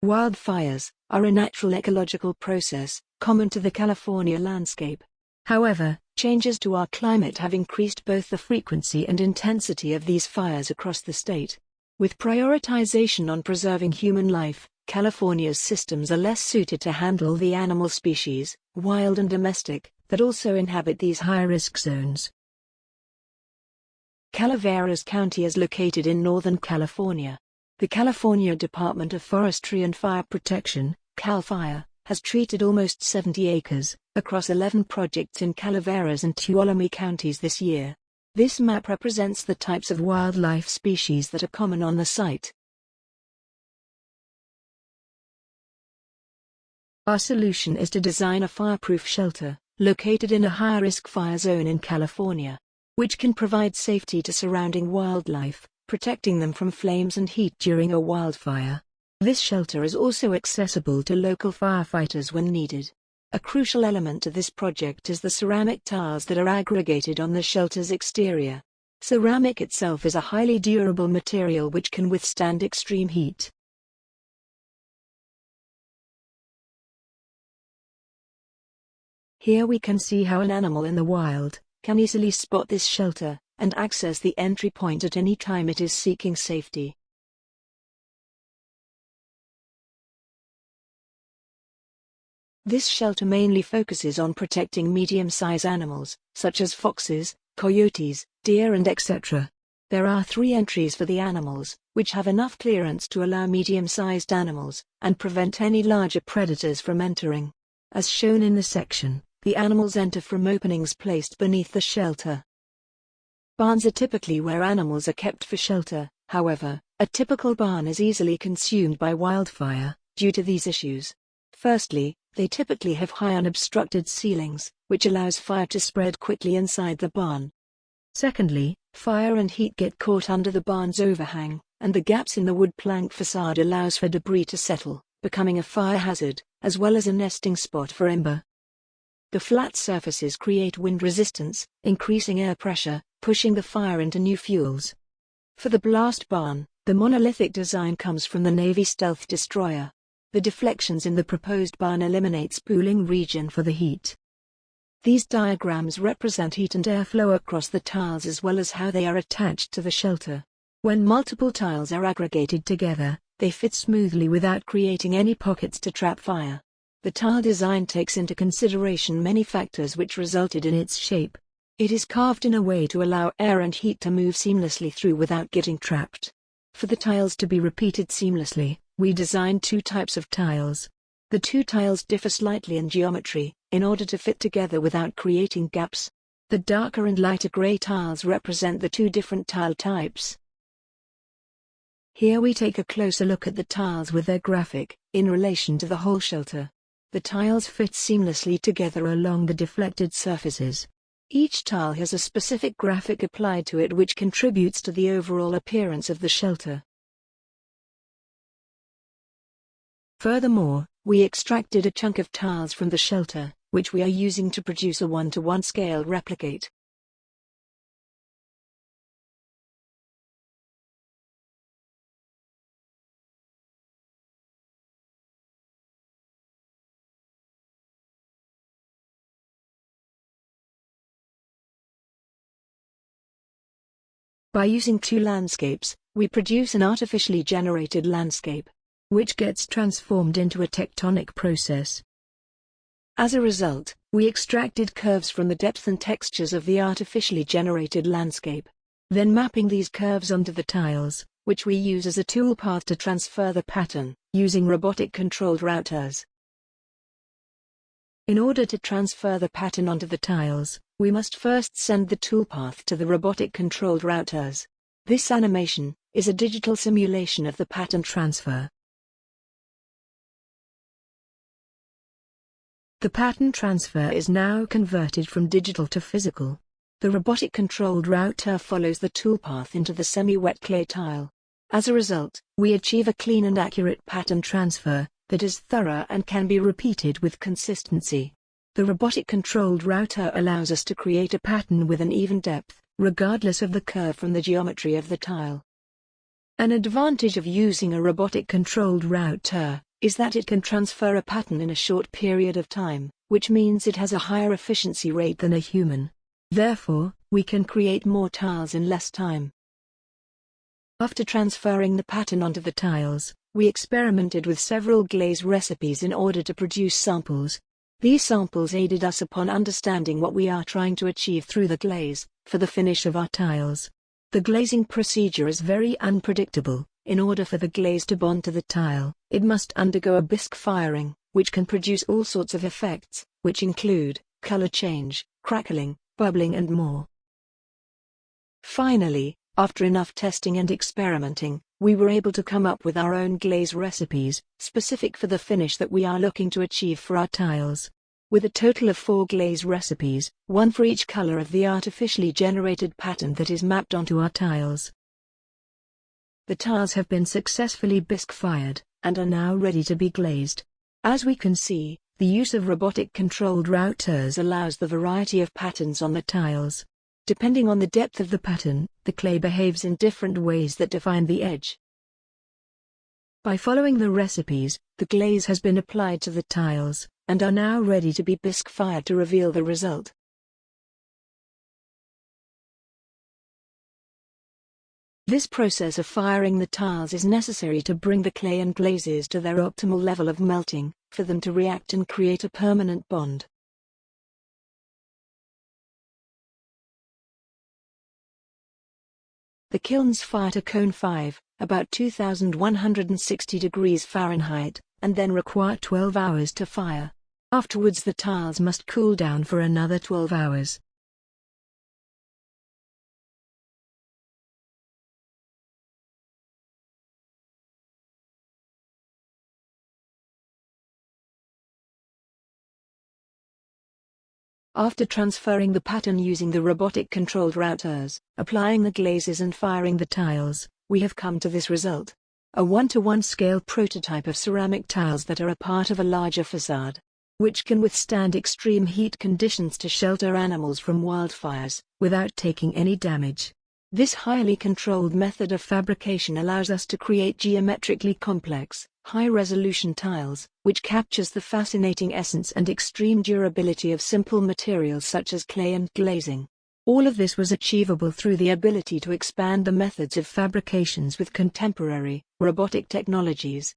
Wildfires are a natural ecological process, common to the California landscape. However, changes to our climate have increased both the frequency and intensity of these fires across the state. With prioritization on preserving human life, California's systems are less suited to handle the animal species, wild and domestic, that also inhabit these high-risk zones. Calaveras County is located in Northern California. The California Department of Forestry and Fire Protection, CAL FIRE, has treated almost 70 acres, across 11 projects in Calaveras and Tuolumne counties this year. This map represents the types of wildlife species that are common on the site. Our solution is to design a fireproof shelter, located in a high-risk fire zone in California, which can provide safety to surrounding wildlife, protecting them from flames and heat during a wildfire. This shelter is also accessible to local firefighters when needed. A crucial element to this project is the ceramic tiles that are aggregated on the shelter's exterior. Ceramic itself is a highly durable material which can withstand extreme heat. Here we can see how an animal in the wild can easily spot this shelter and access the entry point at any time it is seeking safety. This shelter mainly focuses on protecting medium-sized animals, such as foxes, coyotes, deer and etc. There are 3 entries for the animals, which have enough clearance to allow medium-sized animals, and prevent any larger predators from entering. As shown in the section, the animals enter from openings placed beneath the shelter. Barns are typically where animals are kept for shelter. However, a typical barn is easily consumed by wildfire, due to these issues. Firstly, they typically have high unobstructed ceilings, which allows fire to spread quickly inside the barn. Secondly, fire and heat get caught under the barn's overhang, and the gaps in the wood plank facade allows for debris to settle, becoming a fire hazard, as well as a nesting spot for ember. The flat surfaces create wind resistance, increasing air pressure, pushing the fire into new fuels. For the blast barn, the Monolithic Design comes from the Navy stealth destroyer. The deflections in the proposed barn eliminate spooling region for the heat. These diagrams represent heat and airflow across the tiles as well as how they are attached to the shelter. When multiple tiles are aggregated together, they fit smoothly without creating any pockets to trap fire. The tile design takes into consideration many factors which resulted in its shape. It is carved in a way to allow air and heat to move seamlessly through without getting trapped. For the tiles to be repeated seamlessly, we designed 2 types of tiles. The 2 tiles differ slightly in geometry, in order to fit together without creating gaps. The darker and lighter gray tiles represent the 2 different tile types. Here we take a closer look at the tiles with their graphic, in relation to the whole shelter. The tiles fit seamlessly together along the deflected surfaces. Each tile has a specific graphic applied to it which contributes to the overall appearance of the shelter. Furthermore, we extracted a chunk of tiles from the shelter, which we are using to produce a 1:1 scale replicate. By using 2 landscapes, we produce an artificially generated landscape, which gets transformed into a tectonic process. As a result, we extracted curves from the depth and textures of the artificially generated landscape, then mapping these curves onto the tiles, which we use as a toolpath to transfer the pattern, using robotic controlled routers. In order to transfer the pattern onto the tiles, we must first send the toolpath to the robotic controlled routers. This animation is a digital simulation of the pattern transfer. The pattern transfer is now converted from digital to physical. The robotic controlled router follows the toolpath into the semi-wet clay tile. As a result, we achieve a clean and accurate pattern transfer that is thorough and can be repeated with consistency. The robotic controlled router allows us to create a pattern with an even depth, regardless of the curve from the geometry of the tile. An advantage of using a robotic controlled router is that it can transfer a pattern in a short period of time, which means it has a higher efficiency rate than a human. Therefore, we can create more tiles in less time. After transferring the pattern onto the tiles, we experimented with several glaze recipes in order to produce samples. These samples aided us upon understanding what we are trying to achieve through the glaze, for the finish of our tiles. The glazing procedure is very unpredictable. In order for the glaze to bond to the tile, it must undergo a bisque firing, which can produce all sorts of effects, which include color change, crackling, bubbling and more. Finally, after enough testing and experimenting, we were able to come up with our own glaze recipes, specific for the finish that we are looking to achieve for our tiles. With a total of 4 glaze recipes, one for each color of the artificially generated pattern that is mapped onto our tiles. The tiles have been successfully bisque fired, and are now ready to be glazed. As we can see, the use of robotic-controlled routers allows the variety of patterns on the tiles. Depending on the depth of the pattern, the clay behaves in different ways that define the edge. By following the recipes, the glaze has been applied to the tiles, and are now ready to be bisque fired to reveal the result. This process of firing the tiles is necessary to bring the clay and glazes to their optimal level of melting, for them to react and create a permanent bond. The kilns fire to cone 5, about 2160 degrees Fahrenheit, and then require 12 hours to fire. Afterwards the tiles must cool down for another 12 hours. After transferring the pattern using the robotic-controlled routers, applying the glazes and firing the tiles, we have come to this result. A 1:1 scale prototype of ceramic tiles that are a part of a larger facade, which can withstand extreme heat conditions to shelter animals from wildfires, without taking any damage. This highly controlled method of fabrication allows us to create geometrically complex, high-resolution tiles, which captures the fascinating essence and extreme durability of simple materials such as clay and glazing. All of this was achievable through the ability to expand the methods of fabrications with contemporary, robotic technologies.